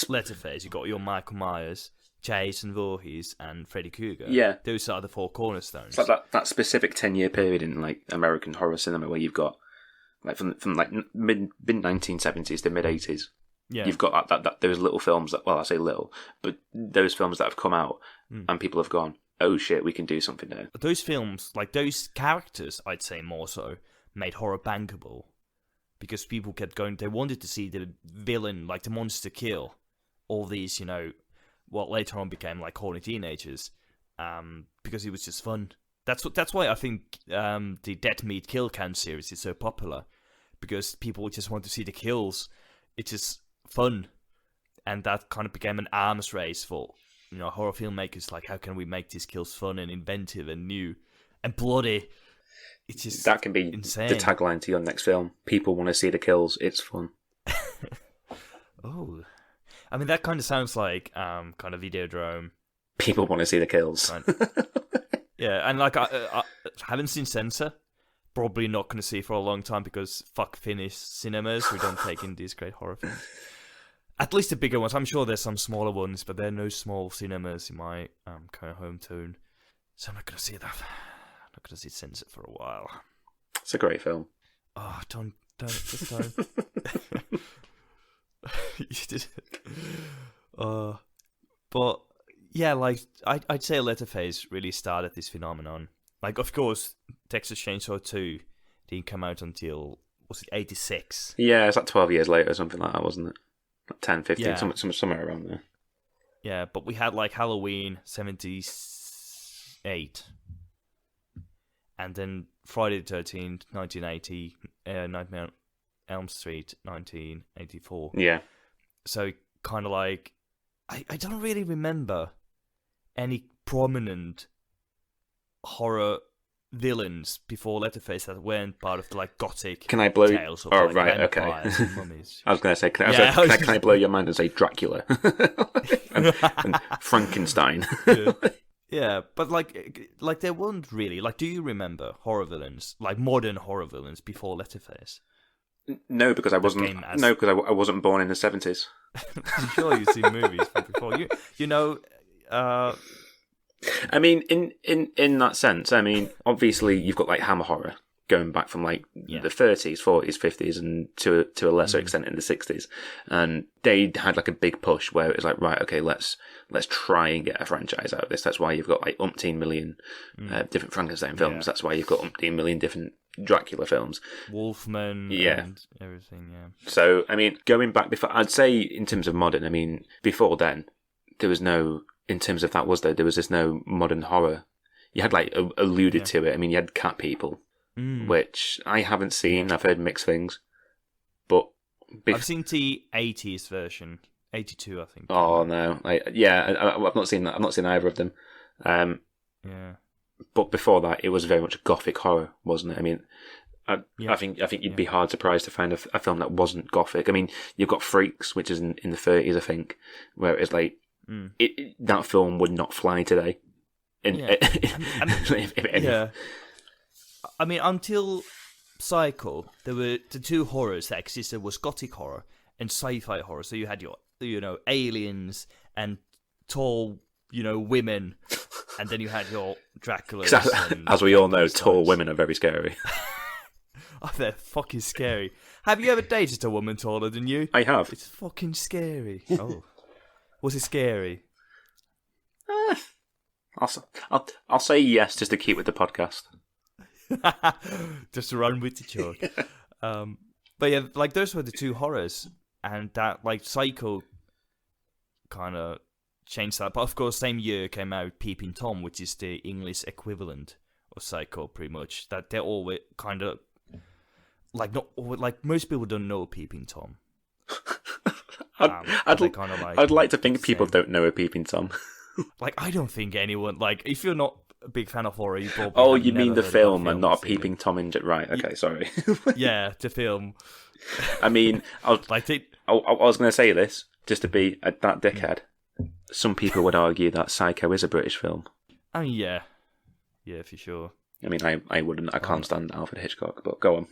Leatherface, you got your Michael Myers, Jason Voorhees, and Freddy Krueger. Yeah, those are the 4 cornerstones. It's like that specific 10-year period in like American horror cinema where you've got like from like mid 1970s to mid 80s. Yeah, you've got that those little films that, well, I say little, but those films that have come out and people have gone, oh shit, we can do something there. Those films, like those characters, I'd say more so, made horror bankable. Because people kept going, they wanted to see the villain, like the monster, kill all these, what later on became like horny teenagers, because it was just fun. That's why I think the Dead Meat Kill Count series is so popular, because people just want to see the kills. It's just fun, and that kind of became an arms race for horror filmmakers. Like, how can we make these kills fun and inventive and new and bloody? It's just that can be insane. The tagline to your next film. People want to see the kills. It's fun. Oh, I mean that kind of sounds like kind of Videodrome. People want to see the kills. Yeah, and like I haven't seen Censor. Probably not going to see for a long time because fuck Finnish cinemas who don't take in these great horror films. At least the bigger ones. I'm sure there's some smaller ones, but there are no small cinemas in my kind of hometown, so I'm not going to see that. Not going to see Censor for a while. It's a great film. Oh, just don't. You did it. But yeah, like I'd say Leatherface really started this phenomenon. Like, of course, Texas Chainsaw 2 didn't come out until, was it 86? Yeah, it's like 12 years later or something like that, wasn't it? Like 10, 15, yeah. somewhere around there. Yeah, but we had like Halloween 78. And then Friday the 13th, 1980, Nightmare on Elm Street, 1984. Yeah. So kind of like, I don't really remember any prominent horror villains before Leatherface that weren't part of the like gothic Can I blow tales of oh, like right, vampires okay. and mummies. I was going to say, can I blow your mind and say Dracula? and Frankenstein. Yeah, but like there weren't really, like, do you remember horror villains, like modern horror villains before Leatherface? No, because I wasn't. No, because I wasn't born in the 70s. I'm sure you've seen movies from before. I mean, in that sense, I mean, obviously you've got like Hammer horror going back from like the 30s, 40s, 50s, and to a lesser extent in the 60s, and they had like a big push where it was like, right, okay, let's try and get a franchise out of this. That's why you've got like umpteen million different Frankenstein films. Yeah. That's why you've got umpteen million different Dracula films, Wolfman, and everything. Yeah. So I mean, going back before, I'd say in terms of modern, I mean, before then there was no. In terms of that, there was just no modern horror. You had like alluded to it. I mean, you had Cat People, which I haven't seen. I've heard mixed things, but I've seen the 80s version, '82, I think. Oh no! I've not seen that. I've not seen either of them. Yeah. But before that, it was very much gothic horror, wasn't it? I mean, I think you'd be hard surprised to find a film that wasn't gothic. I mean, you've got Freaks, which is in the 30s, I think, where it's like that film would not fly today. Yeah. I mean, until Psycho, there were the two horrors that existed was gothic horror and sci-fi horror. So you had your, aliens and tall, women, and then you had your Draculas. As we all know, tall women are very scary. Oh, they're fucking scary. Have you ever dated a woman taller than you? I have. It's fucking scary. Oh. Was it scary? I'll say yes just to keep with the podcast. Just to run with the joke. But yeah, like those were the two horrors, and that like Psycho kind of changed that. But of course, same year came out Peeping Tom, which is the English equivalent of Psycho, pretty much. That they're all kind of like most people don't know Peeping Tom. I'd like to think people don't know a Peeping Tom. Like, I don't think anyone, like, if you're not a big fan of horror, you probably Oh, you mean the film and not a Peeping Tom in right? Okay, sorry. Yeah, the film. I mean, I was going to say this just to be that dickhead. Some people would argue that Psycho is a British film. I mean, yeah, for sure. I mean, I wouldn't. I can't stand Alfred Hitchcock, but go on.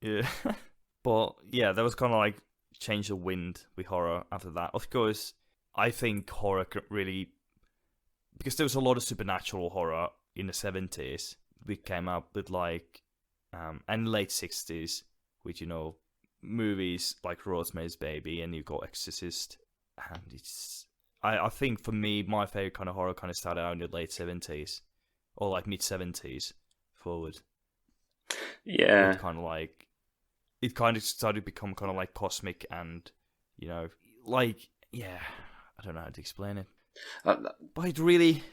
Yeah, but yeah, there was kind of like change of wind with horror after that. Of course, I think horror really, because there was a lot of supernatural horror in the 70s. We came up with like, and late 60s with movies like Rosemary's Baby, and you got Exorcist, and it's. I think for me, my favorite kind of horror kind of started out in the late 70s. Or like mid 70s forward. Yeah. It kind of started to become kind of like cosmic and, I don't know how to explain it. But it really,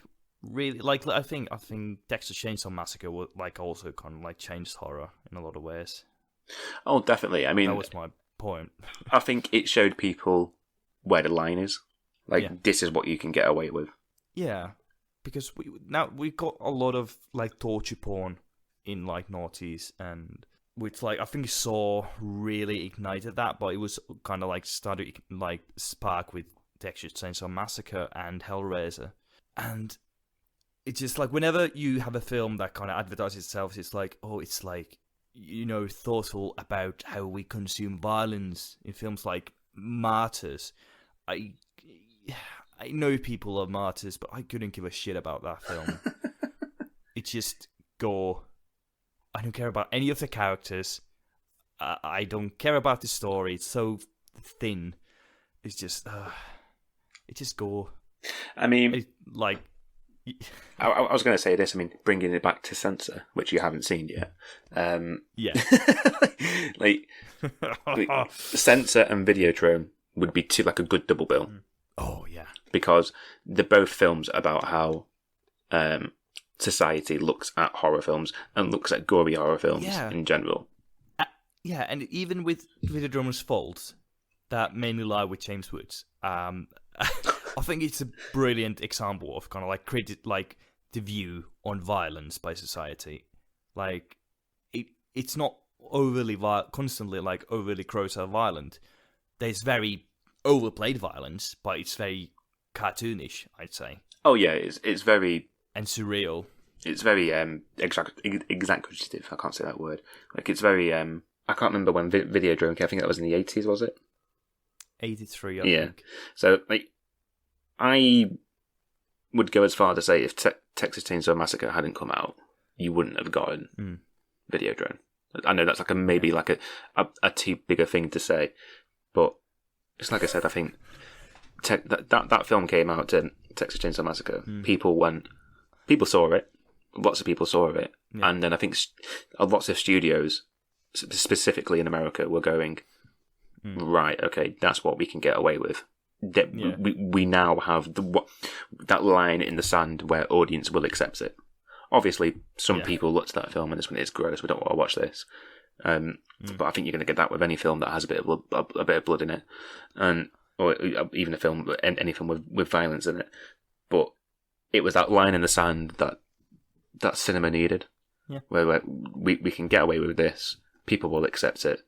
like, I think Texas Chainsaw Massacre would like also kind of like changed horror in a lot of ways. Oh, definitely. I mean, that was my point. I think it showed people where the line is. Like, this is what you can get away with. Yeah. Because we got a lot of like torture porn in like noughties, and which like I think Saw really ignited that, but it was kind of like started like spark with Texas Chainsaw Massacre and Hellraiser, and it's just like whenever you have a film that kind of advertises itself, it's like thoughtful about how we consume violence in films like Martyrs. I know people are martyrs, but I couldn't give a shit about that film. It's just gore. I don't care about any of the characters. I don't care about the story. It's so thin. It's just gore. I mean, I was going to say this. I mean, bringing it back to Censor, which you haven't seen yet. Yeah. like Censor and Videodrome would be like a good double bill. Oh yeah, because they're both films about how society looks at horror films and looks at gory horror films in general. And even with Videodrome's faults that mainly lie with James Woods, I think it's a brilliant example of kind of like the view on violence by society. Like it's not overly constantly like overly gross or violent. There's very overplayed violence, but it's very cartoonish, I'd say. Oh yeah, it's very and surreal. It's very exaggerative. I can't say that word. Like it's very I can't remember when Videodrome came. I think that was in the 80s, was it? 83, I think. So like, I would go as far to say if Texas Chainsaw Massacre hadn't come out, you wouldn't have gotten Videodrome. I know that's like maybe like a too big a thing to say, but it's like I said, I think that film came out in Texas Chainsaw Massacre. People saw it. Lots of people saw it. Yeah. And then I think lots of studios, specifically in America, were going, right, okay, that's what we can get away with. We now have that line in the sand where audience will accept it. Obviously, some people looked at that film and it's gross, we don't want to watch this. But I think you're going to get that with any film that has a bit of blood in it. And or even a film, any film with violence in it. But it was that line in the sand that cinema needed. Yeah. Where we can get away with this, people will accept it.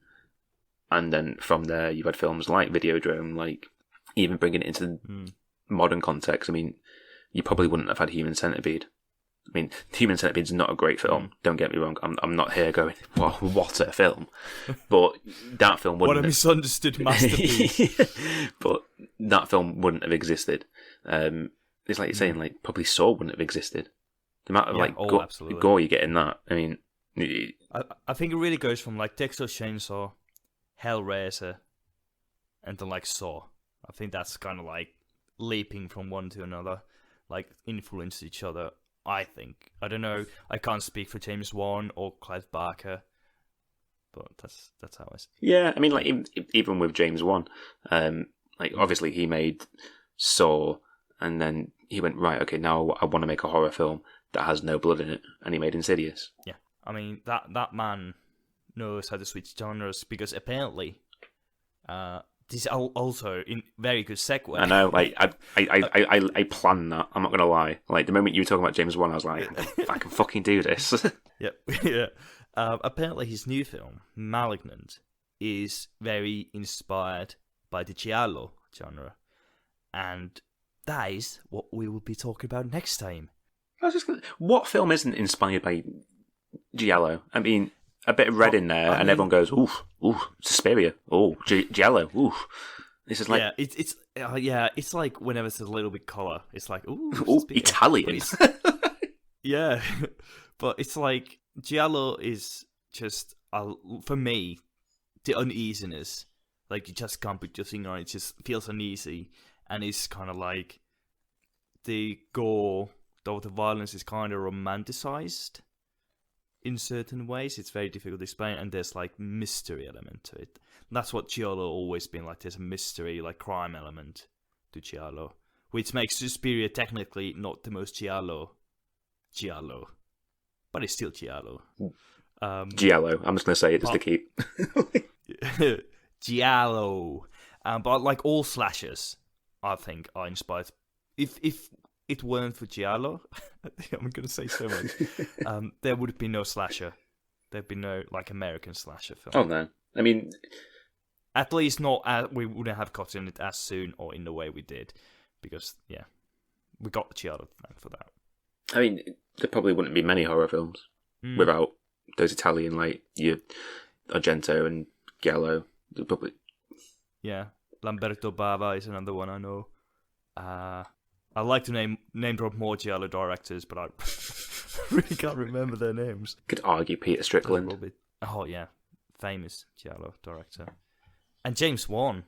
And then from there, you've had films like Videodrome, like even bringing it into modern context. I mean, you probably wouldn't have had Human Centipede. I mean, Human Centipede is not a great film. Don't get me wrong. I'm not here going, what a film. But that film wouldn't. What a misunderstood masterpiece. But that film wouldn't have existed. It's like you're saying, like probably Saw wouldn't have existed. The amount of absolutely. gore you get in that. I mean, I think it really goes from like Texas Chainsaw, Hellraiser, and then like Saw. I think that's kind of like leaping from one to another, like influence each other. I think. I don't know. I can't speak for James Wan or Clive Barker, but that's how I see it. Yeah, I mean, like even with James Wan, like obviously he made Saw, and then he went right. Okay, now I want to make a horror film that has no blood in it, and he made Insidious. Yeah, I mean that man knows how to switch genres, because apparently, this is also in very good segue. I know, like I planned that. I'm not gonna lie. Like the moment you were talking about James Wan, I was like, I can fucking do this. Yep, yeah. Apparently, his new film, *Malignant*, is very inspired by the giallo genre, and that is what we will be talking about next time. What film isn't inspired by giallo? I mean, a bit of red in there, and everyone goes, ooh, Suspiria, giallo, ooh. This is like, it's like whenever it's a little bit colour, it's like, ooh, Italian. Yeah, but it's like giallo is just for me the uneasiness. Like you just can't put your finger on it; just feels uneasy, and it's kind of like the gore. Though the violence is kind of romanticized in certain ways, it's very difficult to explain, and there's like mystery element to it. And that's what giallo always been like. There's a mystery, like crime element to giallo, which makes Suspiria technically not the most giallo, but it's still giallo. Giallo. I'm just gonna say it just to keep. Giallo, but like all slashers, I think are inspired. If it weren't for giallo, I'm going to say so much, there would be no slasher. There'd be no like American slasher film. Oh no, I mean, at least not. We wouldn't have gotten it as soon or in the way we did, because we got the giallo for that. I mean, there probably wouldn't be many horror films without those Italian, like your Argento and giallo. Probably. Yeah, Lamberto Bava is another one I know. I'd like to name drop more giallo directors, but I really can't remember their names. Could argue Peter Strickland. Oh yeah, famous giallo director, and James Wan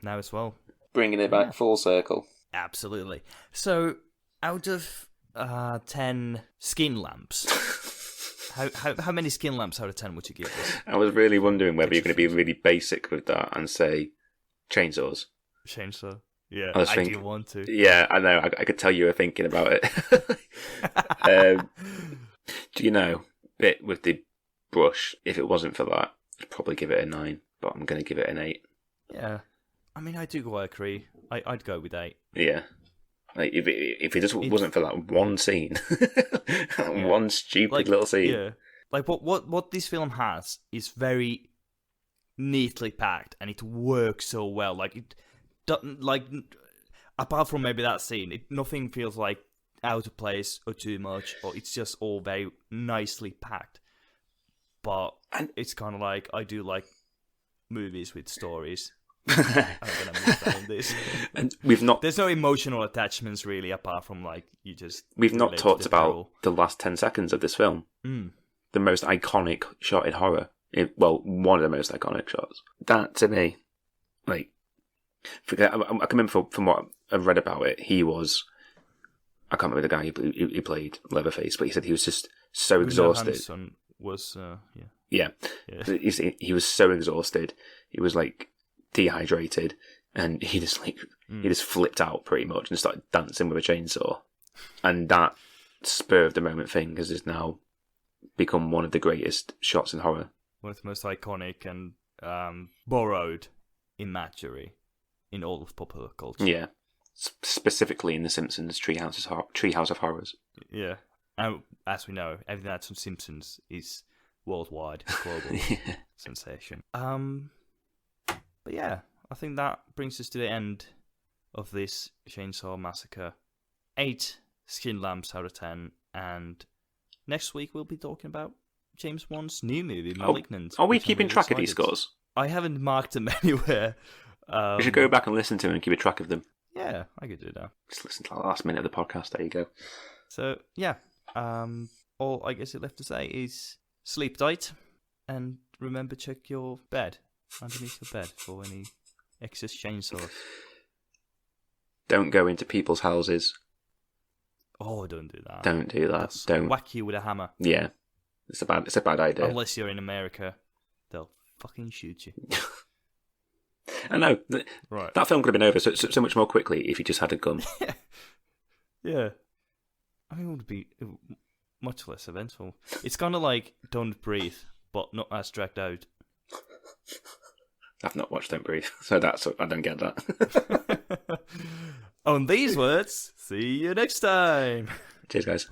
now as well. Bringing it back full circle. Absolutely. So, out of 10 skin lamps, how many skin lamps out of 10 would you give this? I was really wondering whether you're going to be really basic with that and say chainsaws. Chainsaw. Yeah, I do want to. Yeah, I know. I could tell you were thinking about it. Do you know, bit with the brush, if it wasn't for that, I'd probably give it a 9, but I'm going to give it an 8. Yeah. I mean, I do agree. I'd go with 8. Yeah. Like, if it just wasn't for that one scene, one stupid little scene. Yeah. Like, what this film has is very neatly packed, and it works so well. Like, it doesn't, like, apart from maybe that scene, nothing feels like out of place or too much, or it's just all very nicely packed. But it's kind of like, I do like movies with stories. I'm gonna miss that in this. And there's no emotional attachments really, apart from like we've not talked about the last 10 seconds of this film. The most iconic shot in horror. One of the most iconic shots. That to me, like, I can remember from what I read about it, he was, I can't remember the guy who played Leatherface, but he said he was just so exhausted. Was yeah. He was so exhausted. He was like dehydrated, and he just flipped out pretty much and started dancing with a chainsaw. And that spur of the moment thing has now become one of the greatest shots in horror. One of the most iconic and borrowed imagery in all of popular culture. Yeah. Specifically in The Simpsons Treehouse of Horrors. Yeah. And as we know, everything that's on Simpsons is worldwide, global sensation. But yeah, I think that brings us to the end of this Chainsaw Massacre. 8 skin lamps out of 10, and next week we'll be talking about James Wan's new movie, Malignant. Are we which I'm keeping really track of these excited. scores? I haven't marked them anywhere. We should go back and listen to them and keep a track of them. Yeah, I could do that. Just listen to the last minute of the podcast. There you go. So yeah, all I guess it left to say is sleep tight, and remember check your bed underneath your bed for any excess chainsaws. Don't go into people's houses. Oh, don't do that. Don't do that. They'll Don't. whack you with a hammer. Yeah, it's a bad idea. Unless you're in America, they'll fucking shoot you. I know. Right. That film could have been over so much more quickly if you just had a gun. Yeah. I mean, it would be much less eventful. It's kind of like Don't Breathe, but not as dragged out. I've not watched Don't Breathe, so I don't get that. On these words, see you next time. Cheers, guys.